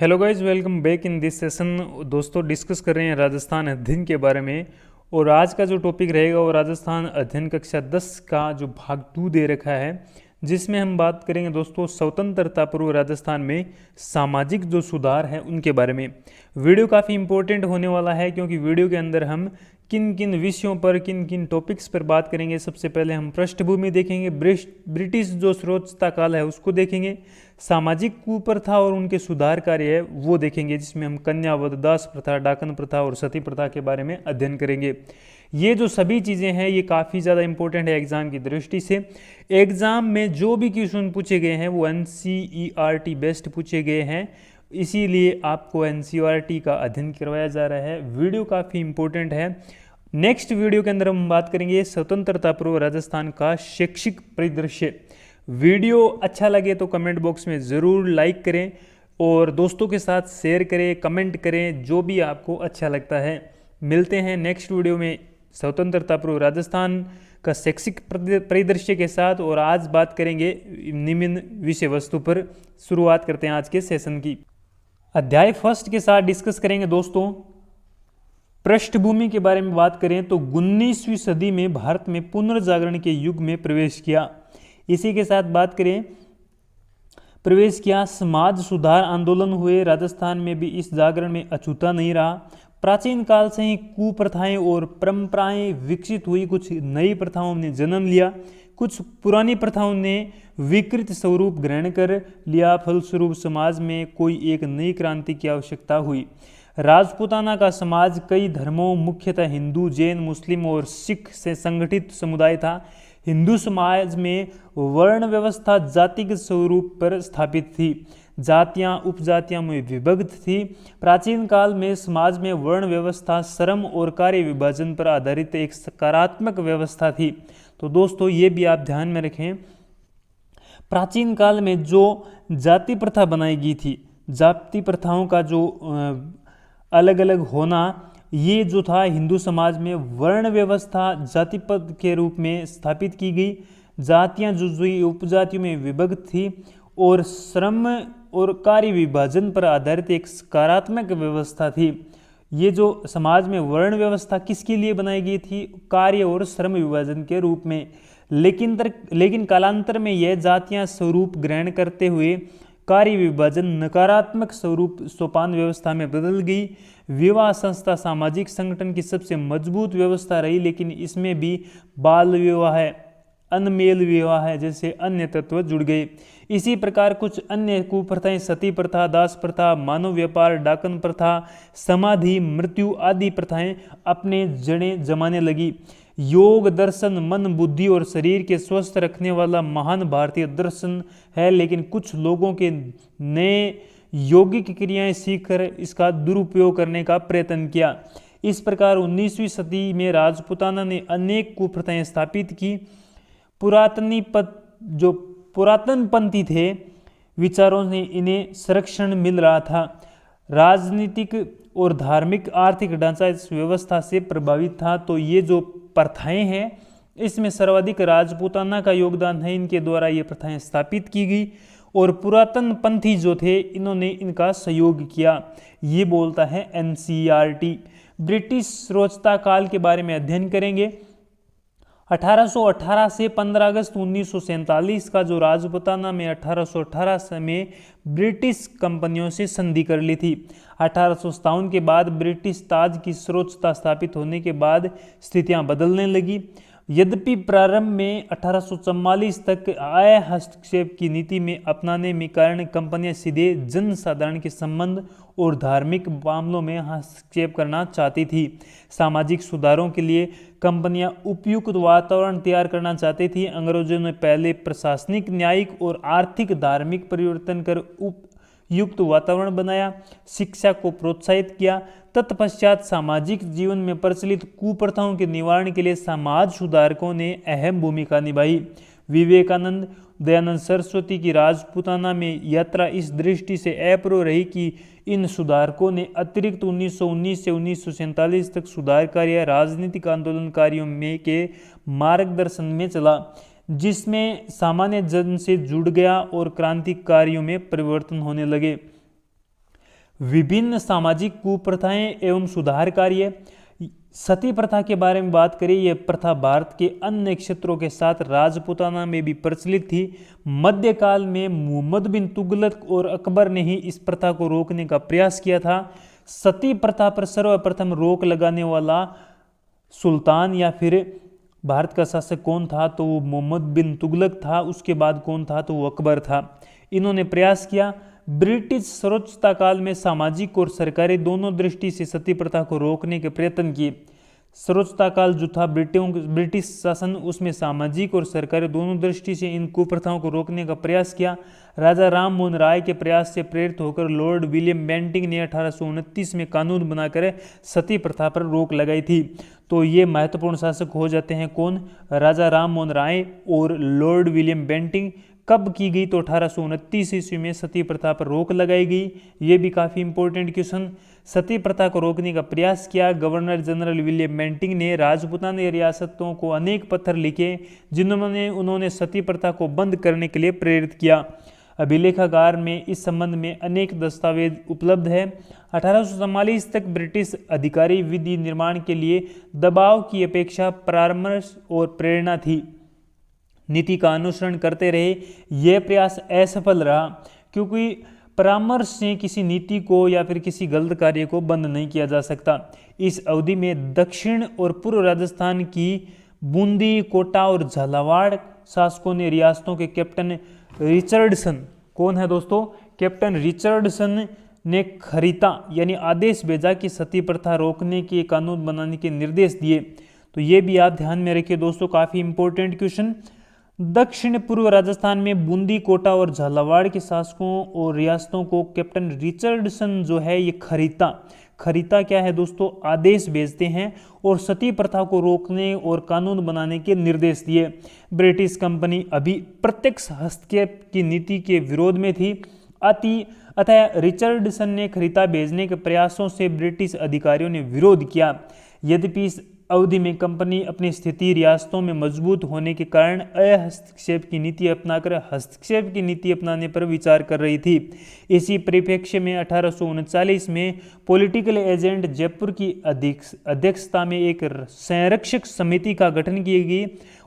Hello guys, welcome back in this session. दोस्तों, discuss कर रहे हैं राजस्थान अध्ययन के बारे में। और आज का जो टॉपिक रहेगा वो राजस्थान अध्ययन कक्षा 10 का जो भाग 2 दे रखा है, जिसमें हम बात करेंगे दोस्तों स्वतंत्रता पूर्व राजस्थान में सामाजिक जो सुधार है उनके बारे में। वीडियो काफ़ी इंपॉर्टेंट होने वाला है, क्योंकि वीडियो के अंदर हम किन किन विषयों पर किन किन टॉपिक्स पर बात करेंगे। सबसे पहले हम पृष्ठभूमि देखेंगे, ब्रिटिश जो श्रोतता काल है उसको देखेंगे, सामाजिक कुप्रथा और उनके सुधार कार्य है वो देखेंगे, जिसमें हम कन्यावध, दास प्रथा, डाकन प्रथा और सती प्रथा के बारे में अध्ययन करेंगे। ये जो सभी चीज़ें हैं ये काफ़ी ज़्यादा इंपॉर्टेंट है एग्जाम की दृष्टि से। एग्जाम में जो भी क्वेश्चन पूछे गए हैं वो NCERT बेस्ड पूछे गए हैं, इसीलिए आपको NCERT का अध्ययन करवाया जा रहा है। वीडियो काफ़ी इंपॉर्टेंट है। नेक्स्ट वीडियो के अंदर हम बात करेंगे स्वतंत्रता पूर्व राजस्थान का शैक्षिक परिदृश्य। वीडियो अच्छा लगे तो कमेंट बॉक्स में ज़रूर लाइक करें और दोस्तों के साथ शेयर करें, कमेंट करें, जो भी आपको अच्छा लगता है। मिलते हैं नेक्स्ट वीडियो में स्वतंत्रता पूर्व राजस्थान का शैक्षिक परिदृश्य के साथ। और आज बात करेंगे निम्न विषय वस्तु पर। शुरुआत करते हैं आज के सेशन की। अध्याय फर्स्ट के साथ डिस्कस करेंगे दोस्तों। पृष्ठभूमि के बारे में बात करें तो 19वीं सदी में भारत में पुनर्जागरण के युग में प्रवेश किया। इसी के साथ बात करें प्रवेश किया, समाज सुधार आंदोलन हुए। राजस्थान में भी इस जागरण में अछूता नहीं रहा। प्राचीन काल से ही कुप्रथाएं और परंपराएं विकसित हुई, कुछ नई प्रथाओं ने जन्म लिया, कुछ पुरानी प्रथाओं ने विकृत स्वरूप ग्रहण कर लिया। फलस्वरूप समाज में कोई एक नई क्रांति की आवश्यकता हुई। राजपूताना का समाज कई धर्मों, मुख्यतः हिंदू, जैन, मुस्लिम और सिख से संगठित समुदाय था। हिंदू समाज में वर्ण व्यवस्था जातिगत स्वरूप पर स्थापित थी। जातियां उपजातियां में विभक्त थी। प्राचीन काल में समाज में वर्ण व्यवस्था श्रम और कार्य विभाजन पर आधारित एक सकारात्मक व्यवस्था थी। तो दोस्तों ये भी आप ध्यान में रखें, प्राचीन काल में जो जाति प्रथा बनाई गई थी, जाति प्रथाओं का जो अलग अलग होना, ये जो था हिंदू समाज में वर्ण व्यवस्था जाति पद के रूप में स्थापित की गई। जातियां जो उपजातियों में विभक्त थी और श्रम और कार्य विभाजन पर आधारित एक सकारात्मक व्यवस्था थी। ये जो समाज में वर्ण व्यवस्था किसके लिए बनाई गई थी? कार्य और श्रम विभाजन के रूप में। लेकिन कालांतर में यह जातियां स्वरूप ग्रहण करते हुए कार्य विभाजन नकारात्मक स्वरूप सोपान व्यवस्था में बदल गई। विवाह संस्था सामाजिक संगठन की सबसे मजबूत व्यवस्था रही, लेकिन इसमें भी बाल विवाह, अनमेल विवाह जैसे अन्य तत्व जुड़ गए। इसी प्रकार कुछ अन्य कुप्रथाएं सती प्रथा, दास प्रथा, मानव व्यापार, डाकन प्रथा, समाधि, मृत्यु आदि प्रथाएं अपने जड़ें जमाने लगी। योग दर्शन मन, बुद्धि और शरीर के स्वस्थ रखने वाला महान भारतीय दर्शन है, लेकिन कुछ लोगों के नए यौगिक क्रियाएं सीखकर इसका दुरुपयोग करने का प्रयत्न किया। इस प्रकार 19वीं सदी में राजपूताना ने अनेक कुप्रथाएं स्थापित की। जो पुरातनपंथी थे विचारों से इन्हें संरक्षण मिल रहा था। राजनीतिक और धार्मिक आर्थिक ढांचा इस व्यवस्था से प्रभावित था। तो ये जो प्रथाएं हैं इसमें सर्वाधिक राजपूताना का योगदान है। इनके द्वारा ये प्रथाएं स्थापित की गई और पुरातन पंथी जो थे इन्होंने इनका सहयोग किया। ये बोलता है NCERT। ब्रिटिश श्रोतता काल के बारे में अध्ययन करेंगे। 1818 से 15 अगस्त 1947 का जो राजपूताना में 1818 में ब्रिटिश कंपनियों से संधि कर ली थी। 1857 के बाद ब्रिटिश ताज की श्रोतता स्थापित होने के बाद स्थितियां बदलने लगी। यद्यपि प्रारंभ में 1844 तक आय हस्तक्षेप की नीति में अपनाने में कारण कंपनियां सीधे जनसाधारण के संबंध और धार्मिक मामलों में हस्तक्षेप करना चाहती थी। सामाजिक सुधारों के लिए कंपनियां उपयुक्त वातावरण तैयार करना चाहती थी। अंग्रेजों ने पहले प्रशासनिक, न्यायिक और आर्थिक धार्मिक परिवर्तन कर उपयुक्त वातावरण बनाया, शिक्षा को प्रोत्साहित किया। तत्पश्चात सामाजिक जीवन में प्रचलित कुप्रथाओं के निवारण के लिए समाज सुधारकों ने अहम भूमिका निभाई। विवेकानंद, दयानंद सरस्वती की राजपूताना में यात्रा इस दृष्टि से अपूर्व रही कि इन सुधारकों ने अतिरिक्त 1919 से 1947 तक सुधार कार्य राजनीतिक आंदोलनकारियों में के मार्गदर्शन में चला, जिसमें सामान्य जन से जुड़ गया और क्रांतिकारियों में परिवर्तन होने लगे। विभिन्न सामाजिक कुप्रथाएं एवं सुधार कार्य। सती प्रथा के बारे में बात करें, यह प्रथा भारत के अन्य क्षेत्रों के साथ राजपूताना में भी प्रचलित थी। मध्यकाल में मोहम्मद बिन तुगलक और अकबर ने ही इस प्रथा को रोकने का प्रयास किया था। सती प्रथा पर सर्वप्रथम रोक लगाने वाला सुल्तान या फिर भारत का शासक कौन था, तो वो मोहम्मद बिन तुगलक था। उसके बाद कौन था, तो वो अकबर था। इन्होंने प्रयास किया। ब्रिटिश सर्वोच्चता काल में सामाजिक और सरकारी दोनों दृष्टि से सती प्रथा को रोकने के प्रयत्न किए। सर्वोच्चता काल जो था ब्रिटिश शासन, उसमें सामाजिक और सरकारी दोनों दृष्टि से इन कुप्रथाओं को रोकने का प्रयास किया। राजा राम मोहन राय के प्रयास से प्रेरित होकर लॉर्ड विलियम बेंटिंक ने 1829 में कानून बनाकर सती प्रथा पर रोक लगाई थी। तो ये महत्वपूर्ण शासक हो जाते हैं कौन, राजा राम मोहन राय और लॉर्ड विलियम बेंटिंक। कब की गई, तो 1829 ईस्वी में सती प्रथा पर रोक लगाई गई। ये भी काफ़ी इंपॉर्टेंट क्वेश्चन। सती प्रथा को रोकने का प्रयास किया। गवर्नर जनरल विलियम बेंटिंक ने राजपूताना रियासतों को अनेक पत्र लिखे जिन्होंने उन्होंने सती प्रथा को बंद करने के लिए प्रेरित किया। अभिलेखागार में इस संबंध में अनेक दस्तावेज उपलब्ध है। 1844 तक ब्रिटिश अधिकारी विधि निर्माण के लिए दबाव की अपेक्षा परामर्श और प्रेरणा थी, नीति का अनुसरण करते रहे। यह प्रयास असफल रहा क्योंकि परामर्श से किसी नीति को या फिर किसी गलत कार्य को बंद नहीं किया जा सकता। इस अवधि में दक्षिण और पूर्व राजस्थान की बूंदी, कोटा और झालावाड़ शासकों ने रियासतों के कैप्टन रिचर्डसन, कौन है दोस्तों, कैप्टन रिचर्डसन ने खरीता यानी आदेश भेजा कि सती प्रथा रोकने के कानून बनाने के निर्देश दिए। तो ये भी आप ध्यान में रखिए दोस्तों, काफ़ी इंपॉर्टेंट क्वेश्चन। दक्षिण पूर्व राजस्थान में बूंदी, कोटा और झालावाड़ के शासकों और रियासतों को कैप्टन रिचर्डसन जो है ये खरीता क्या है दोस्तों, आदेश भेजते हैं और सती प्रथा को रोकने और कानून बनाने के निर्देश दिए। ब्रिटिश कंपनी अभी प्रत्यक्ष हस्तक्षेप की नीति के विरोध में थी। अतः रिचर्डसन ने खरीता भेजने के प्रयासों से ब्रिटिश अधिकारियों ने विरोध किया। यद्यपि इस अवधि में कंपनी अपनी स्थिति रियासतों में मजबूत होने के कारण अहस्तक्षेप की नीति अपनाकर हस्तक्षेप की नीति अपनाने पर विचार कर रही थी। इसी परिप्रेक्ष्य में 1839 में पॉलिटिकल एजेंट जयपुर की अध्यक्षता में एक संरक्षक समिति का गठन की गई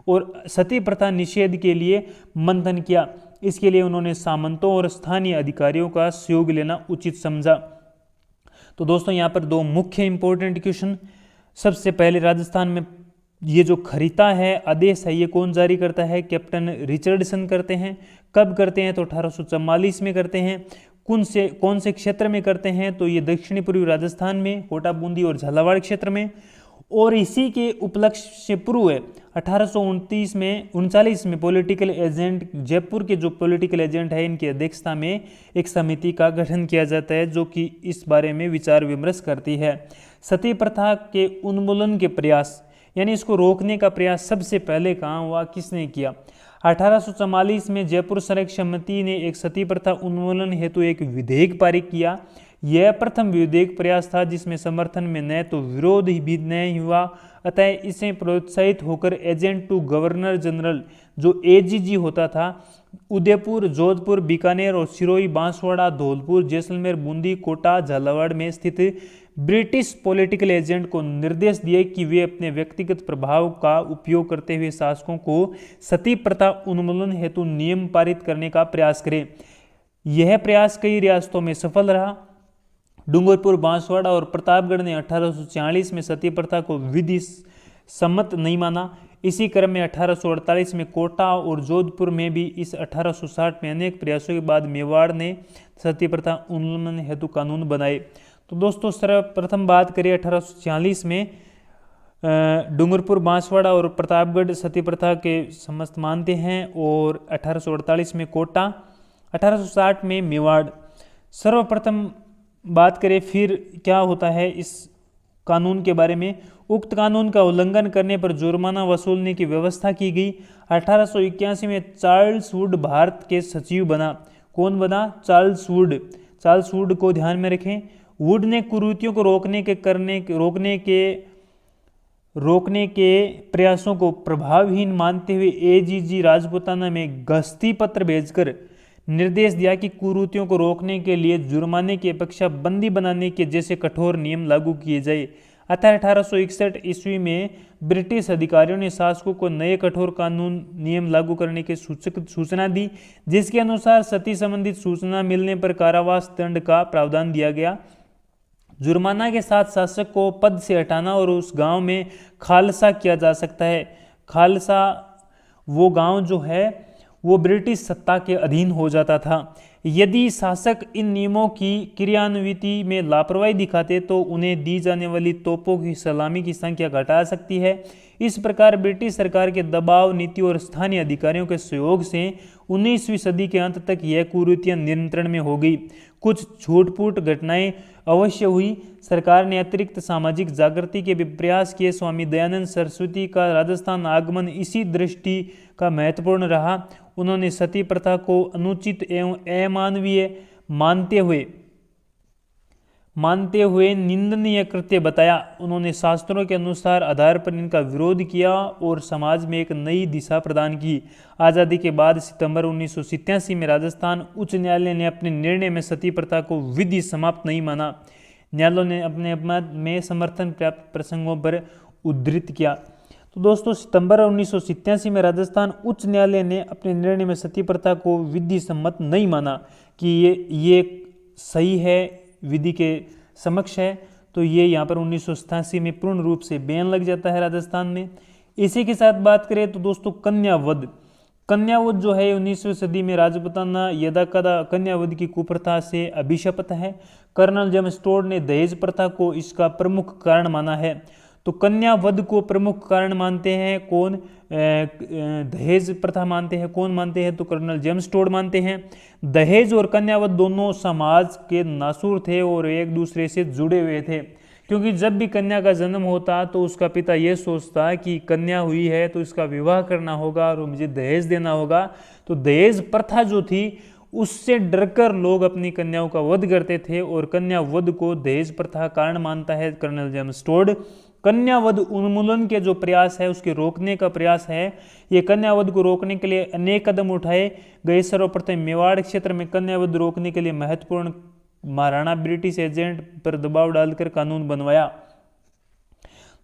और सती प्रथा निषेध के लिए मंथन किया। इसके लिए उन्होंने सामंतों और स्थानीय अधिकारियों का सहयोग लेना उचित समझा। तो दोस्तों यहाँ पर दो मुख्य इंपॉर्टेंट क्वेश्चन। सबसे पहले राजस्थान में ये जो खरीता है, आदेश है, ये कौन जारी करता है, कैप्टन रिचर्डसन करते हैं। कब करते हैं, तो 1844 में करते हैं। कौन से क्षेत्र में करते हैं, तो ये दक्षिणी पूर्वी राजस्थान में, कोटा, बूंदी और झालावाड़ क्षेत्र में। और इसी के उपलक्ष्य से पूर्व 1839 में पॉलिटिकल एजेंट, जयपुर के जो पॉलिटिकल एजेंट है, इनकी अध्यक्षता में एक समिति का गठन किया जाता है जो कि इस बारे में विचार विमर्श करती है। सती प्रथा के उन्मूलन के प्रयास यानी इसको रोकने का प्रयास सबसे पहले कहाँ हुआ, किसने किया? 1844 में जयपुर संरक्षक समिति ने एक सती प्रथा उन्मूलन हेतु एक विधेयक पारित किया। यह प्रथम विधेयक प्रयास था जिसमें समर्थन में न तो विरोध भी नहीं हुआ। अतः इसे प्रोत्साहित होकर एजेंट टू गवर्नर जनरल जो एजीजी होता था, उदयपुर, जोधपुर, बीकानेर और सिरोही, बांसवाड़ा, धौलपुर, जैसलमेर, बूंदी, कोटा, झालावाड़ में स्थित ब्रिटिश पॉलिटिकल एजेंट को निर्देश दिए कि वे अपने व्यक्तिगत प्रभाव का उपयोग करते हुए शासकों को सती प्रथा उन्मूलन हेतु नियम पारित करने का प्रयास करें। यह प्रयास कई रियासतों में सफल रहा। डूंगरपुर, बांसवाड़ा और प्रतापगढ़ ने 1846 में सती प्रथा को विधि सम्मत नहीं माना। इसी क्रम में 1848 में कोटा और जोधपुर में भी इस 1860 में अनेक प्रयासों के बाद मेवाड़ ने सती प्रथा उन्मूलन हेतु कानून बनाए। तो दोस्तों सर्वप्रथम बात करें 1846 में डूंगरपुर, बांसवाड़ा और प्रतापगढ़ सती प्रथा के समस्त मानते हैं और 1848 में कोटा, 1860 में मेवाड़। सर्वप्रथम बात करें फिर क्या होता है इस कानून के बारे में। उक्त कानून का उल्लंघन करने पर जुर्माना वसूलने की व्यवस्था की गई। 1881 में चार्ल्स वुड भारत के सचिव बना। कौन बना? Charles Wood. चार्ल्स वुड को ध्यान में रखें। वुड ने कुरीतियों को रोकने के प्रयासों को प्रभावहीन मानते हुए एजीजी राजपूताना में गस्ती पत्र भेजकर निर्देश दिया कि कुरीतियों को रोकने के लिए जुर्माने की अपेक्षा बंदी बनाने के जैसे कठोर नियम लागू किए जाए। अतः 1861 ईस्वी में ब्रिटिश अधिकारियों ने शासकों को नए कठोर कानून नियम लागू करने की सूचना दी, जिसके अनुसार सती संबंधित सूचना मिलने पर कारावास दंड का प्रावधान दिया गया। जुर्माना के साथ शासक को पद से हटाना और उस गांव में खालसा किया जा सकता है। खालसा वो गांव जो है वो ब्रिटिश सत्ता के अधीन हो जाता था। यदि शासक इन नियमों की क्रियान्विति में लापरवाही दिखाते तो उन्हें दी जाने वाली तोपों की सलामी की संख्या घटा सकती है। इस प्रकार ब्रिटिश सरकार के दबाव नीति और स्थानीय अधिकारियों के सहयोग से 19वीं सदी के अंत तक यह कुरीतियां नियंत्रण में हो गई। कुछ छूटपूट घटनाएं अवश्य हुई। सरकार ने अतिरिक्त सामाजिक जागृति के भी प्रयास किए। स्वामी दयानंद सरस्वती का राजस्थान आगमन इसी दृष्टि का महत्वपूर्ण रहा। उन्होंने सती प्रथा को अनुचित एवं अमानवीय मानते हुए निंदनीय कृत्य बताया। उन्होंने शास्त्रों के अनुसार आधार पर इनका विरोध किया और समाज में एक नई दिशा प्रदान की। आज़ादी के बाद सितंबर 1987 में राजस्थान उच्च न्यायालय ने अपने निर्णय में सती प्रथा को विधि समाप्त नहीं माना। न्यायालय ने अपने अपमान में समर्थन प्राप्त प्रसंगों पर उद्धृत किया। तो दोस्तों, सितंबर 1987 में राजस्थान उच्च न्यायालय ने अपने निर्णय में सती प्रथा को विधि सम्मत नहीं माना कि ये सही है, विधि के समक्ष है। तो ये यहाँ पर 1987 में पूर्ण रूप से बैन लग जाता है राजस्थान में। इसी के साथ बात करें तो दोस्तों कन्यावध जो है 19वीं सदी में राजपुताना यदाकदा कन्यावध की कुप्रथा से अभिशप्त है। कर्नल जेम्स टोड ने दहेज प्रथा को इसका प्रमुख कारण माना है। तो कन्यावध को प्रमुख कारण मानते हैं कौन? दहेज प्रथा मानते हैं कौन मानते हैं? तो कर्नल जेम्स टोड मानते हैं। दहेज और कन्यावध दोनों समाज के नासूर थे और एक दूसरे से जुड़े हुए थे, क्योंकि जब भी कन्या का जन्म होता तो उसका पिता ये सोचता कि कन्या हुई है तो इसका विवाह करना होगा और मुझे दहेज देना होगा। तो दहेज प्रथा जो थी उससे डरकर लोग अपनी कन्याओं का वध करते थे और कन्यावध को दहेज प्रथा कारण मानता है कर्नल जेम्स टोड। कन्यावध उन्मूलन के जो प्रयास है उसके रोकने का प्रयास है। ये कन्यावध को रोकने के लिए अनेक कदम उठाए गए। सर्वप्रथम मेवाड़ क्षेत्र में कन्यावध रोकने के लिए महत्वपूर्ण महाराणा ब्रिटिश एजेंट पर दबाव डालकर कानून बनवाया।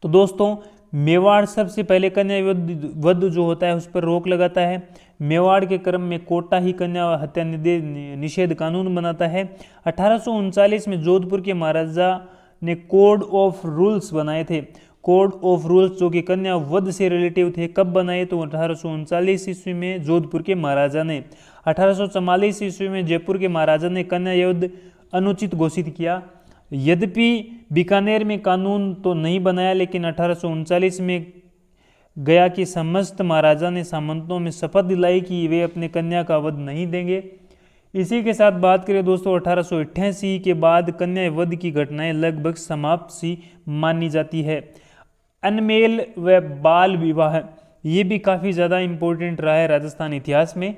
तो दोस्तों, मेवाड़ सबसे पहले कन्यावध जो होता है उस पर रोक लगाता है। मेवाड़ के क्रम में कोटा ही कन्या हत्या निषेध कानून बनाता है। 1839 में जोधपुर के महाराजा ने कोड ऑफ रूल्स बनाए थे। कोड ऑफ रूल्स जो कि कन्या वध से रिलेटिव थे। कब बनाए? तो 1839 ईस्वी में जोधपुर के महाराजा ने। 1844 ईस्वी में जयपुर के महाराजा ने कन्या युद्ध अनुचित घोषित किया। यद्यपि बीकानेर में कानून तो नहीं बनाया, लेकिन 1839 में गया कि समस्त महाराजा ने सामंतों में शपथ दिलाई कि वे अपने कन्या का वध नहीं देंगे। इसी के साथ बात करें दोस्तों 1888 के बाद कन्या वध की घटनाएं लगभग समाप्त सी मानी जाती है। अनमेल व बाल विवाह ये भी काफ़ी ज़्यादा इम्पोर्टेंट रहा है राजस्थान इतिहास में।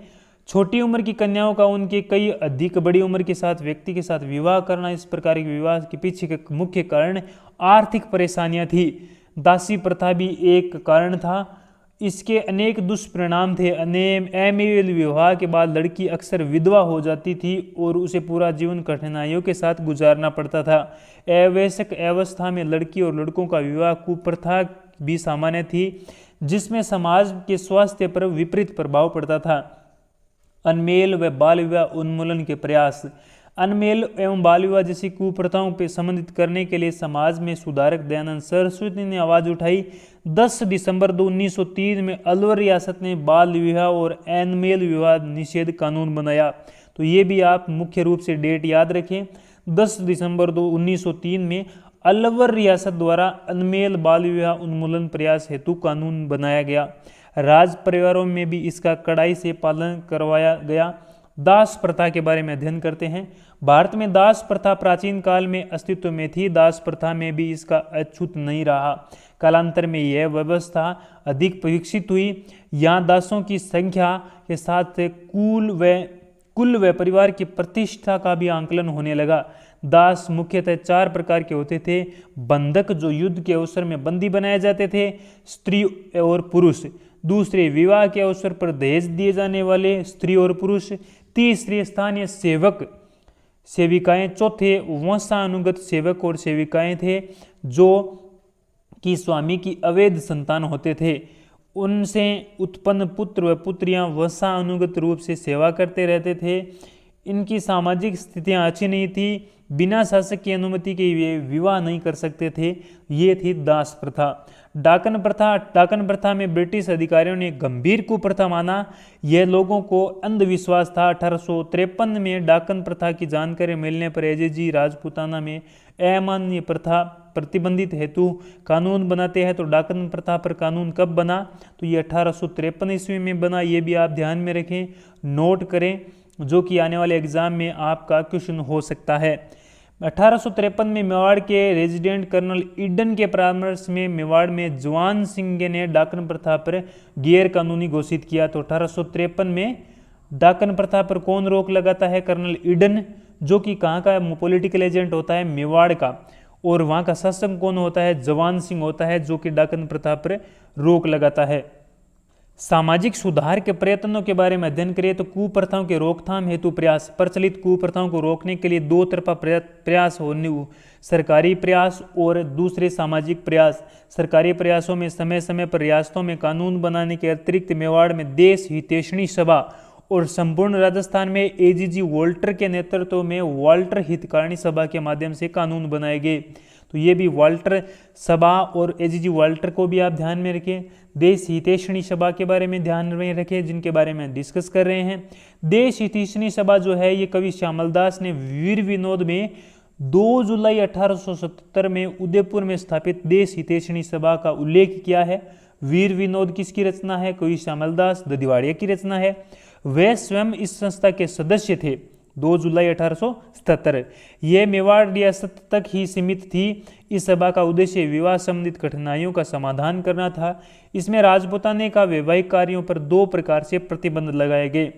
छोटी उम्र की कन्याओं का उनके कई अधिक बड़ी उम्र के साथ व्यक्ति के साथ विवाह करना, इस प्रकार के विवाह के पीछे के मुख्य कारण आर्थिक परेशानियां थी। दासी प्रथा भी एक कारण था। इसके अनेक दुष्परिणाम थे। अमेल विवाह के बाद लड़की अक्सर विधवा हो जाती थी और उसे पूरा जीवन कठिनाइयों के साथ गुजारना पड़ता था। अवयस्क अवस्था में लड़की और लड़कों का विवाह कुप्रथा भी सामान्य थी, जिसमें समाज के स्वास्थ्य पर विपरीत प्रभाव पड़ता था। अनमेल व बाल विवाह उन्मूलन के प्रयास। अनमेल एवं बाल विवाह जैसी कुप्रथाओं पर संबंधित करने के लिए समाज में सुधारक दयानंद सरस्वती ने आवाज उठाई। 10 दिसंबर 1903 में अलवर रियासत ने बाल विवाह और अनमेल विवाह निषेध कानून बनाया। तो ये भी आप मुख्य रूप से डेट याद रखें। 10 दिसंबर 1903 में अलवर रियासत द्वारा अनमेल बाल विवाह उन्मूलन प्रयास हेतु कानून बनाया गया। राज परिवारों में भी इसका कड़ाई से पालन करवाया गया। दास प्रथा के बारे में अध्ययन करते हैं। भारत में दास प्रथा प्राचीन काल में अस्तित्व में थी। दास प्रथा में भी इसका अछूत नहीं रहा। कालांतर में यह व्यवस्था अधिक विकसित हुई। यहाँ दासों की संख्या के साथ कुल व परिवार की प्रतिष्ठा का भी आंकलन होने लगा। दास मुख्यतः 4 प्रकार के होते थे। बंधक जो युद्ध के अवसर में बंदी बनाए जाते थे, स्त्री और पुरुष। दूसरे, विवाह के अवसर पर दहेज दिए जाने वाले स्त्री और पुरुष। तीसरे स्थानीय सेवक सेविकाएं, चौथे वंशानुगत सेवक और सेविकाएं थे जो कि स्वामी की अवैध संतान होते थे। उनसे उत्पन्न पुत्र व पुत्रियां वंशानुगत रूप से सेवा करते रहते थे। इनकी सामाजिक स्थितियां अच्छी नहीं थी, बिना शासक की अनुमति के वे विवाह नहीं कर सकते थे। ये थी दास प्रथा। डाकन प्रथा में ब्रिटिश अधिकारियों ने गंभीर कुप्रथा माना। यह लोगों को अंधविश्वास था। 1853 में डाकन प्रथा की जानकारी मिलने पर एजेजी राजपूताना में अमान्य प्रथा प्रतिबंधित हेतु कानून बनाते हैं। तो डाकन प्रथा पर कानून कब बना? तो ये 1853 ईस्वी में बना। ये भी आप ध्यान में रखें, नोट करें, जो कि आने वाले एग्जाम में आपका क्वेश्चन हो सकता है। 1853 में मेवाड़ के रेजिडेंट कर्नल ईडन के परामर्श में मेवाड़ में जवान सिंह ने डाकन प्रथा पर गैर कानूनी घोषित किया। तो 1853 में डाकन प्रथा पर कौन रोक लगाता है? कर्नल ईडन, जो कि कहाँ का पॉलिटिकल एजेंट होता है? मेवाड़ का। और वहाँ का शासक कौन होता है? जवान सिंह होता है, जो कि डाकन प्रथा पर रोक लगाता है। सामाजिक सुधार के प्रयत्नों के बारे में अध्ययन करिए। तो कुप्रथाओं के रोकथाम हेतु प्रयास। प्रचलित कुप्रथाओं को रोकने के लिए दो तरफा प्रयास होने, सरकारी प्रयास और दूसरे सामाजिक प्रयास। सरकारी प्रयासों में समय समय पर रियासतों में कानून बनाने के अतिरिक्त मेवाड़ में देश हितैषणी सभा और संपूर्ण राजस्थान में एजीजी वॉल्टर के नेतृत्व में वाल्टर हितकारिणी सभा के माध्यम से कानून बनाए गए। तो ये भी वाल्टर सभा और एजीजी वाल्टर को भी आप ध्यान में रखें। देश हितैषणी सभा के बारे में ध्यान में रखें, जिनके बारे में डिस्कस कर रहे हैं। देश हितैषणी सभा जो है, ये कवि श्यामल दास ने वीर विनोद में 2 जुलाई 1877 में उदयपुर में स्थापित देश हितैषणी सभा का उल्लेख किया है। वीर विनोद किसकी रचना है? कवि श्यामल दास ददिवाड़िया की रचना है। वे स्वयं इस संस्था के सदस्य थे। 2 जुलाई 1877। यह मेवाड़ रियासत तक ही सीमित थी। इस सभा का उद्देश्य विवाह संबंधित कठिनाइयों का समाधान करना था। इसमें राजपूताने का वैवाहिक कार्यों पर 2 प्रकार से प्रतिबंध लगाए गए।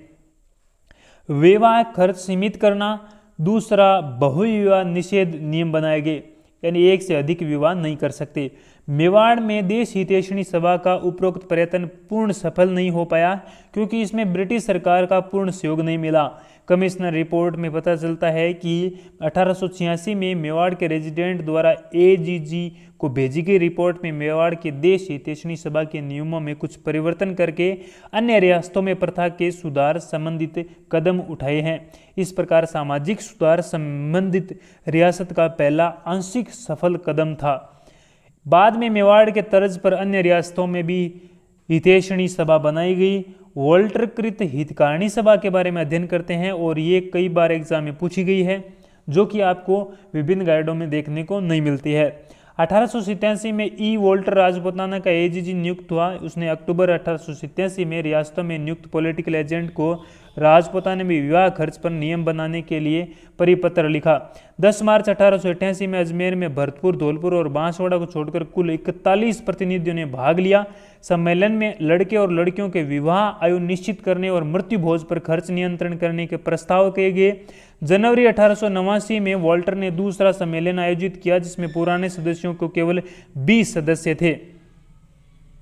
विवाह खर्च सीमित करना, दूसरा बहुविवाह निषेध नियम बनाए गए, यानी एक से अधिक विवाह नहीं कर सकते। मेवाड़ में देश हितैषणी सभा का उपरोक्त प्रयत्न पूर्ण सफल नहीं हो पाया, क्योंकि इसमें ब्रिटिश सरकार का पूर्ण सहयोग नहीं मिला। कमिश्नर रिपोर्ट में पता चलता है कि 1886 में मेवाड़ के रेजिडेंट द्वारा एजीजी को भेजी गई रिपोर्ट में मेवाड़ के देश हितैषणी सभा के नियमों में कुछ परिवर्तन करके अन्य रियासतों में प्रथा के सुधार संबंधित कदम उठाए हैं। इस प्रकार सामाजिक सुधार संबंधित रियासत का पहला आंशिक सफल कदम था। बाद में मेवाड़ के तर्ज पर अन्य रियासतों में भी हितैषणी सभा बनाई गई। वॉल्टरकृत हितकारिणी सभा के बारे में अध्ययन करते हैं, और ये कई बार एग्जाम में पूछी गई है, जो कि आपको विभिन्न गाइडों में देखने को नहीं मिलती है। 1887 में ई वॉल्टर राजपूताना का एजीजी नियुक्त हुआ। उसने अक्टूबर 1887 में रियासतों में नियुक्त पॉलिटिकल एजेंट को राजपूताना में विवाह खर्च पर नियम बनाने के लिए परिपत्र लिखा। 10 मार्च 1888 में अजमेर में भरतपुर, धौलपुर और बांसवाड़ा को छोड़कर कुल 41 प्रतिनिधियों ने भाग लिया। सम्मेलन में लड़के और लड़कियों के विवाह आयु निश्चित करने और मृत्यु भोज पर खर्च नियंत्रण करने के प्रस्ताव किए गए। जनवरी 1889 में वॉल्टर ने दूसरा सम्मेलन आयोजित किया, जिसमें पुराने सदस्यों को केवल 20 सदस्य थे।